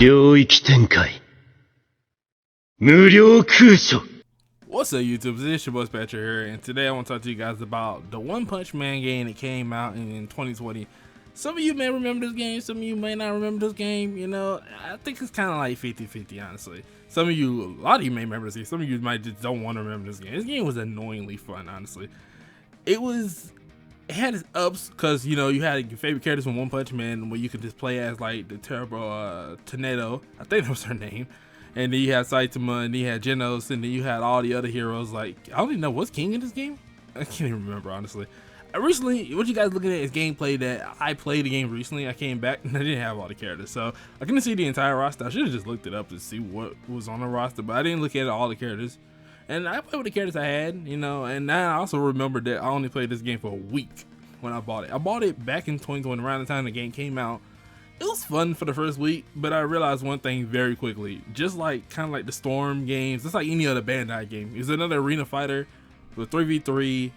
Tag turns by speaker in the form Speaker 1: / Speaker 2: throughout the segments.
Speaker 1: 領域展開。無料空所。
Speaker 2: What's up, YouTube? It's your boy Patrick here, and today I want to talk to you guys about the One Punch Man game that came out in 2020. Some of you may remember this game, some of you may not remember this game. You know, I think it's kind of like 50-50, honestly. Some of you, a lot of you may remember this game, some of you might just don't want to remember this game. This game was annoyingly fun, honestly. It had its ups, because, you know, you had your favorite characters from One Punch Man, where you could just play as, like, the terrible Tornado. I think that was her name. And then you had Saitama, and then you had Genos, and then you had all the other heroes. Like, I don't even know, what's King in this game? I can't even remember, honestly. Recently, what you guys looking at is gameplay that I played the game recently. I came back, and I didn't have all the characters. So, I couldn't see the entire roster. I should have just looked it up to see what was on the roster, but I didn't look at all the characters. And I played with the characters I had, you know, and now I also remember that I only played this game for a week when I bought it. I bought it back in 2020, around the time the game came out. It was fun for the first week, but I realized one thing very quickly. Just like, kind of like the Storm games, just like any other Bandai game. It was another arena fighter with 3v3.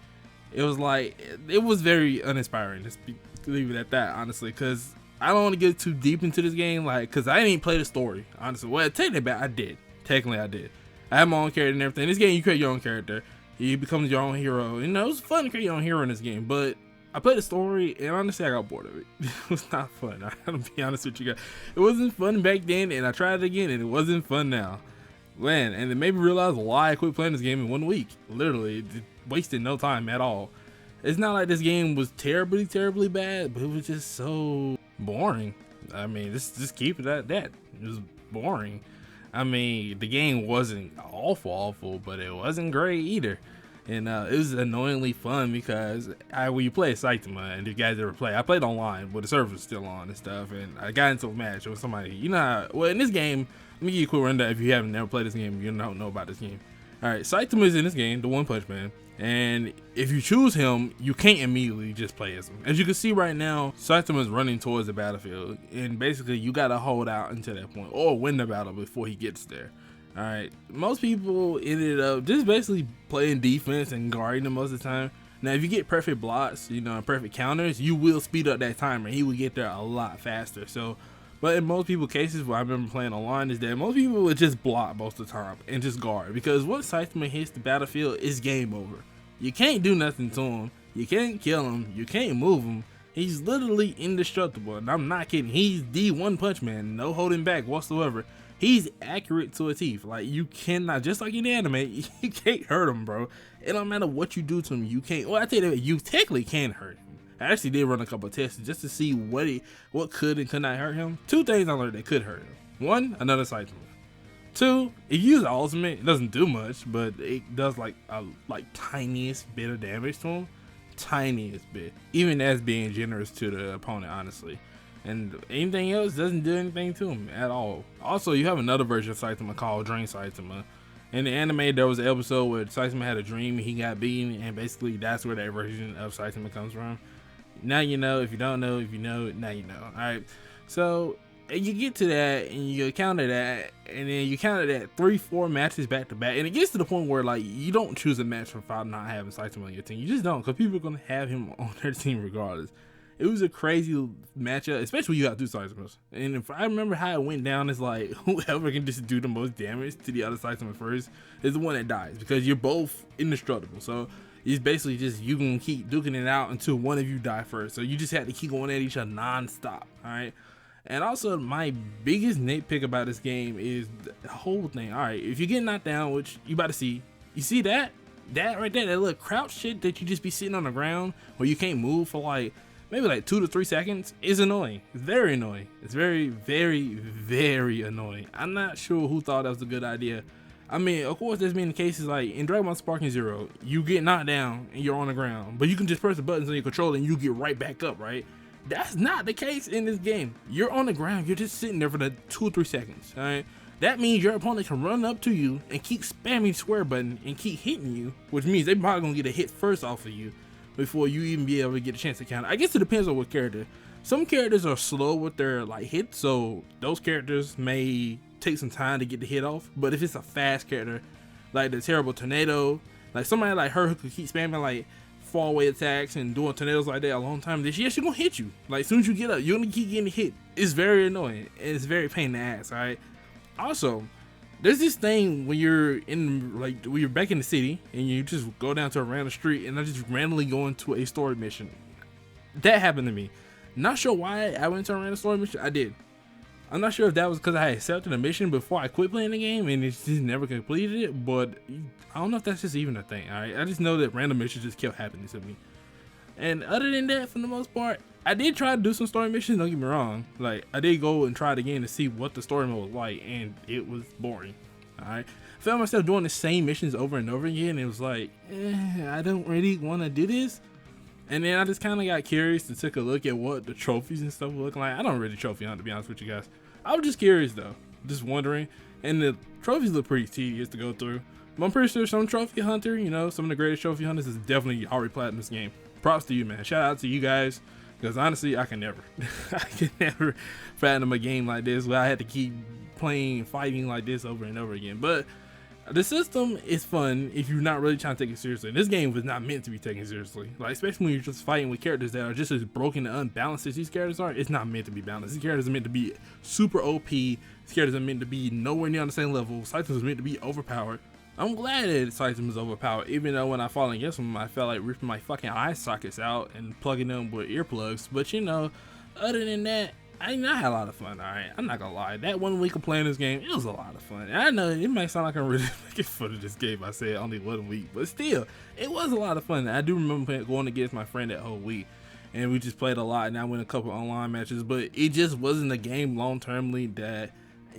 Speaker 2: It was like, it was very uninspiring. Just leave it at that, honestly, because I don't want to get too deep into this game, like, because I didn't even play the story, honestly. Well, technically, I did. Technically, I did. I had my own character and everything. In this game, you create your own character. You become your own hero. You know, it was fun to create your own hero in this game, but I played the story, and honestly, I got bored of it. It was not fun. I gotta be honest with you guys. It wasn't fun back then, and I tried it again, and it wasn't fun now. Man, and it made me realize why I quit playing this game in 1 week. Literally, it wasted no time at all. It's not like this game was terribly bad, but it was just so boring. I mean, just keep it at that. It was boring. I mean, the game wasn't awful, but it wasn't great either. And it was annoyingly fun because when you play Saitama, and if you guys ever play, I played online, but the server was still on and stuff, and I got into a match with somebody. You know how, well, in this game, let me give you a quick rundown if you haven't never played this game, you don't know about this game. Alright, Saitama is in this game, the One Punch Man, and if you choose him, you can't immediately just play as him. As you can see right now, Saitama is running towards the battlefield, and basically you gotta hold out until that point, or win the battle before he gets there. Alright, most people ended up just basically playing defense and guarding him most of the time. Now, if you get perfect blocks, you know, and perfect counters, you will speed up that timer. He will get there a lot faster. So, but in most people's cases, what I remember playing online is that most people would just block most of the time and just guard. Because once Saitama hits the battlefield, it's game over. You can't do nothing to him. You can't kill him. You can't move him. He's literally indestructible. And I'm not kidding. He's the One Punch Man. No holding back whatsoever. He's accurate to a teeth. Like, you cannot, just like in the anime, you can't hurt him, bro. It don't matter what you do to him, you can't. Well, I tell you that, you technically can hurt him. I actually did run a couple of tests just to see what could and could not hurt him. 2 things I learned that could hurt him. 1, another Saitama. 2, if you use the ultimate, it doesn't do much, but it does like a tiniest bit of damage to him. Tiniest bit. Even as being generous to the opponent, honestly. And anything else doesn't do anything to him at all. Also, you have another version of Saitama called Dream Saitama. In the anime, there was an episode where Saitama had a dream and he got beaten, and basically that's where that version of Saitama comes from. Now you know. If you don't know, if you know, now you know. Alright, so you get to that and you counter that, and then you counter that 3-4 matches back to back, and it gets to the point where, like, you don't choose a match without not having Saitama on your team. You just don't, because people are going to have him on their team regardless. It was a crazy matchup, especially when you got 2 Saitamas. And if I remember how it went down, it's like whoever can just do the most damage to the other Saitama first is the one that dies, because you're both indestructible. So it's basically just, you can keep duking it out until one of you die first. So you just have to keep going at each other non-stop. All right. And also, my biggest nitpick about this game is the whole thing. All right, if you get knocked down, which you about to see, you see that right there, that little crouch shit that you just be sitting on the ground where you can't move for like maybe like 2 to 3 seconds is annoying. It's very annoying. It's very annoying. I'm not sure who thought that was a good idea. I mean, of course, there's been cases like in Dragon Ball Sparking Zero, you get knocked down and you're on the ground, but you can just press the buttons on your controller and you get right back up, right? That's not the case in this game. You're on the ground, you're just sitting there for the 2 or 3 seconds, all right? That means your opponent can run up to you and keep spamming square button and keep hitting you, which means they probably gonna get a hit first off of you before you even be able to get a chance to counter. I guess it depends on what character. Some characters are slow with their like hits, so those characters may take some time to get the hit off. But if it's a fast character, like the terrible Tornado, like somebody like her who could keep spamming like fall away attacks and doing tornadoes like that a long time, then she's gonna hit you. Like as soon as you get up, you're gonna keep getting hit. It's very annoying and it's very pain in the ass. All right. Also, there's this thing when you're when you're back in the city and you just go down to a random street and I just randomly go into a story mission. That happened to me. Not sure why I went to a random story mission. I did. I'm not sure if that was because I had accepted a mission before I quit playing the game and it just never completed it, but I don't know if that's just even a thing. All right, I just know that random missions just kept happening to me. And other than that, for the most part, I did try to do some story missions. Don't get me wrong. Like I did go and try it again to see what the story mode was like, and it was boring. All right, I found myself doing the same missions over and over again. And it was like, I don't really want to do this. And then I just kind of got curious and took a look at what the trophies and stuff were looking like. I don't really trophy hunt, to be honest with you guys. I was just curious though, just wondering. And the trophies look pretty tedious to go through. But I'm pretty sure some trophy hunter, you know, some of the greatest trophy hunters is definitely already platinum this game. Props to you, man. Shout out to you guys. Because honestly, I can never. I can never platinum a game like this where I had to keep playing, fighting like this over and over again. But the system is fun if you're not really trying to take it seriously. This game was not meant to be taken seriously. Like, especially when you're just fighting with characters that are just as broken and unbalanced as these characters are, it's not meant to be balanced. These characters are meant to be super OP. These characters are meant to be nowhere near on the same level. Saitama is meant to be overpowered. I'm glad that Saitama is overpowered, even though when I fought against him, I felt like ripping my fucking eye sockets out and plugging them with earplugs. But you know, other than that, I had a lot of fun, alright? I'm not gonna lie. That 1 week of playing this game, it was a lot of fun. And I know it might sound like I'm really making fun of this game. I said only 1 week, but still, it was a lot of fun. I do remember going against my friend that whole week, and we just played a lot, and I won a couple online matches, but it just wasn't a game long-termly that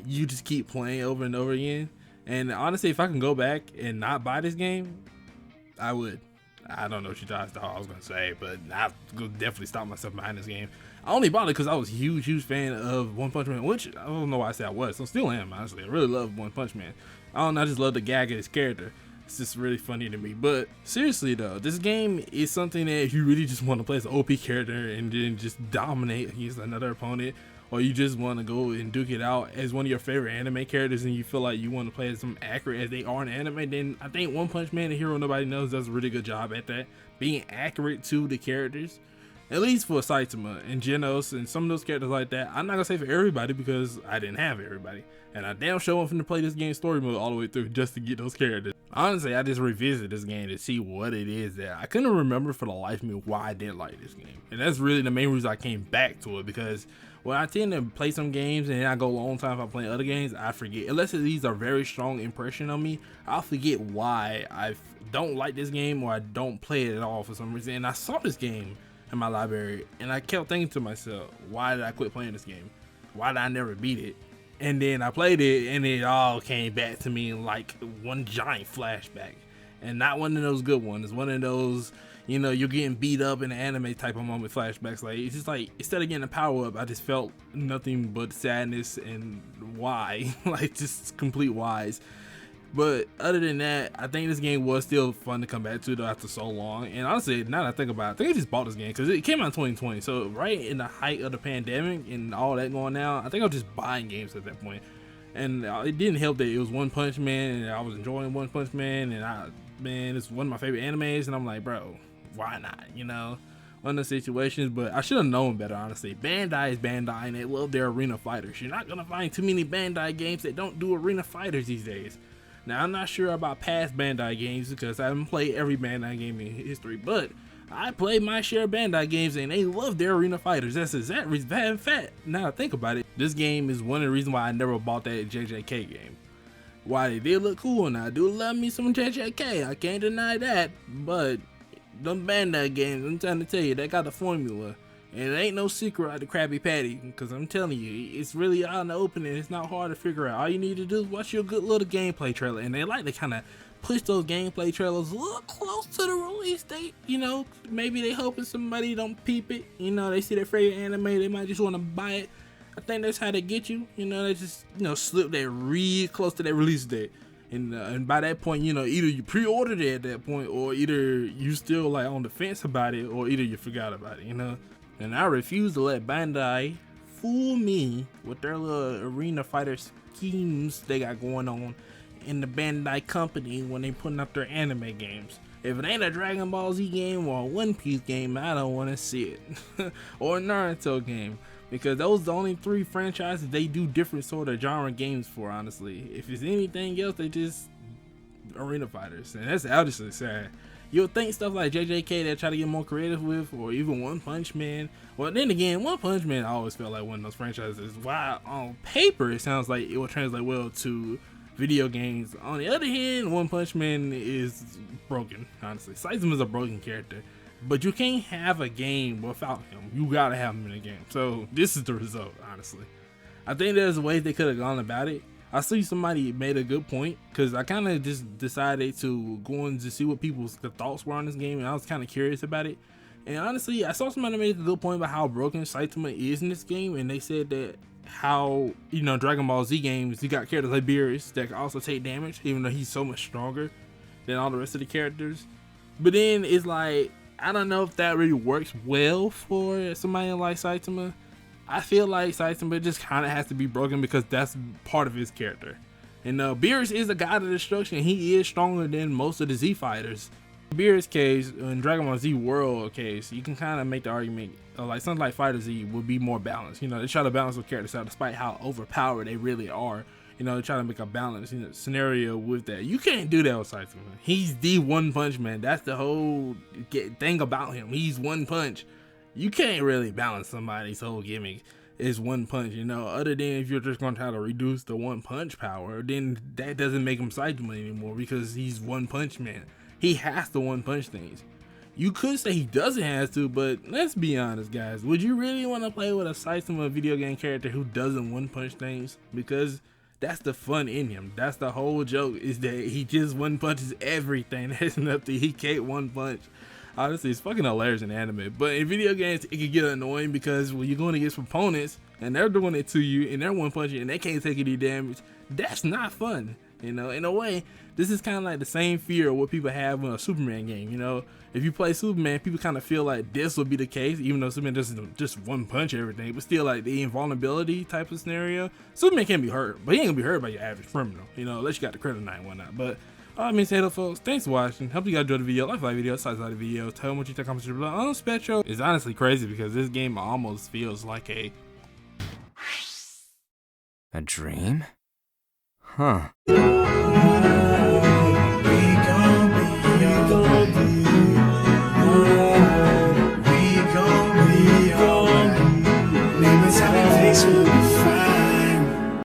Speaker 2: you just keep playing over and over again. And honestly, if I can go back and not buy this game, I would. I don't know what you thought I was gonna say, but I would definitely stop myself behind this game. I only bought it because I was a huge fan of One Punch Man, which I don't know why I said I was. I still am, honestly. I really love One Punch Man. I don't know, I just love the gag of his character. It's just really funny to me. But seriously though, this game is something that if you really just want to play as an OP character and then just dominate against another opponent, or you just want to go and duke it out as one of your favorite anime characters and you feel like you want to play as them accurate as they are in anime, then I think One Punch Man, the hero nobody knows, does a really good job at that, being accurate to the characters. At least for Saitama and Genos and some of those characters like that. I'm not gonna say for everybody because I didn't have everybody, and I damn sure want to play this game story mode all the way through just to get those characters. Honestly, I just revisited this game to see what it is that I couldn't remember for the life of me why I didn't like this game, and that's really the main reason I came back to it. Because when I tend to play some games and I go a long time if I'm playing other games, I forget. Unless these are very strong impression on me, I'll forget why I don't like this game or I don't play it at all for some reason. And I saw this game in my library and I kept thinking to myself, why did I quit playing this game? Why did I never beat it? And then I played it and it all came back to me in like one giant flashback, and not one of those good ones. One of those, you know, you're getting beat up in an anime type of moment flashbacks. Like, it's just like, instead of getting a power up, I just felt nothing but sadness and why, like just complete whys. But other than that, I think this game was still fun to come back to though after so long. And honestly, now that I think about it, I think I just bought this game because it came out in 2020. So right in the height of the pandemic and all that going down, I think I was just buying games at that point. And it didn't help that it was One Punch Man and I was enjoying One Punch Man, and man, it's one of my favorite animes, and I'm like, bro, why not? You know, one of the situations. But I should have known better, honestly. Bandai is Bandai and they love their arena fighters. You're not gonna find too many Bandai games that don't do arena fighters these days. Now, I'm not sure about past Bandai games because I haven't played every Bandai game in history, but I played my share of Bandai games and they love their arena fighters. That's exactly in fact, now I think about it, this game is one of the reasons why I never bought that JJK game. Why, they did look cool and I do love me some JJK, I can't deny that, but them Bandai games, I'm trying to tell you, they got the formula. And it ain't no secret out the Krabby Patty, because I'm telling you, it's really out in the open and it's not hard to figure out. All you need to do is watch your good little gameplay trailer. And they like to kind of push those gameplay trailers a little close to the release date. You know, maybe they hoping somebody don't peep it. You know, they see their favorite anime, they might just want to buy it. I think that's how they get you. You know, they just, you know, slip that real close to that release date. And by that point, you know, either you pre-ordered it at that point, or either you still like on the fence about it, or either you forgot about it, you know. And I refuse to let Bandai fool me with their little arena fighter schemes they got going on in the Bandai company when they putting up their anime games. If it ain't a Dragon Ball Z game or a One Piece game, I don't want to see it. Or a Naruto game. Because those are the only 3 franchises they do different sort of genre games for, honestly. If it's anything else, they just arena fighters. And that's obviously sad. You'll think stuff like JJK that try to get more creative with, or even One Punch Man. Well, then again, One Punch Man I always felt like one of those franchises. While on paper, it sounds like it will translate well to video games. On the other hand, One Punch Man is broken, honestly. Saitama is a broken character, but you can't have a game without him. You gotta have him in a game. So this is the result, honestly. I think there's ways they could have gone about it. I see somebody made a good point, because I kind of just decided to go in to see what people's thoughts were on this game, and I was kind of curious about it. And honestly, I saw somebody make a good point about how broken Saitama is in this game, and they said that how, you know, Dragon Ball Z games, you got characters like Beerus that can also take damage, even though he's so much stronger than all the rest of the characters. But then it's like, I don't know if that really works well for somebody like Saitama. I feel like Saitama just kind of has to be broken because that's part of his character. And Beerus is a god of destruction. He is stronger than most of the Z fighters. Beerus case, in Dragon Ball Z World case, you can kind of make the argument like something like Fighter Z would be more balanced. You know, they try to balance the characters out despite how overpowered they really are. You know, they try to make a balanced scenario with that. You can't do that with Saitama. He's the One Punch Man. That's the whole thing about him. He's One Punch. You can't really balance somebody's whole gimmick is One Punch, you know, other than if you're just going to try to reduce the One Punch power, then that doesn't make him Saitama anymore because he's One Punch Man. He has to One Punch things. You could say he doesn't have to, but let's be honest, guys. Would you really want to play with a Saitama video game character who doesn't One Punch things? Because that's the fun in him. That's the whole joke, is that he just One Punches everything. There's nothing he can't One Punch. Honestly, it's fucking hilarious in anime, but in video games it can get annoying because when you're going against opponents and they're doing it to you and they're One Punching and they can't take any damage, that's not fun. You know, in a way, this is kind of like the same fear of what people have in a Superman game. You know, if you play Superman, people kind of feel like this will be the case, even though Superman doesn't just One Punch everything, but still like the invulnerability type of scenario. Superman can be hurt, but he ain't gonna be hurt by your average criminal, you know, unless you got the kryptonite and whatnot. But all I mean, say hello, folks. Thanks for watching. Hope you guys enjoyed the video. Like the video, size of the video. Tell me what you think. Comment below. Spectro is honestly crazy because this game almost feels like a
Speaker 3: dream? Huh.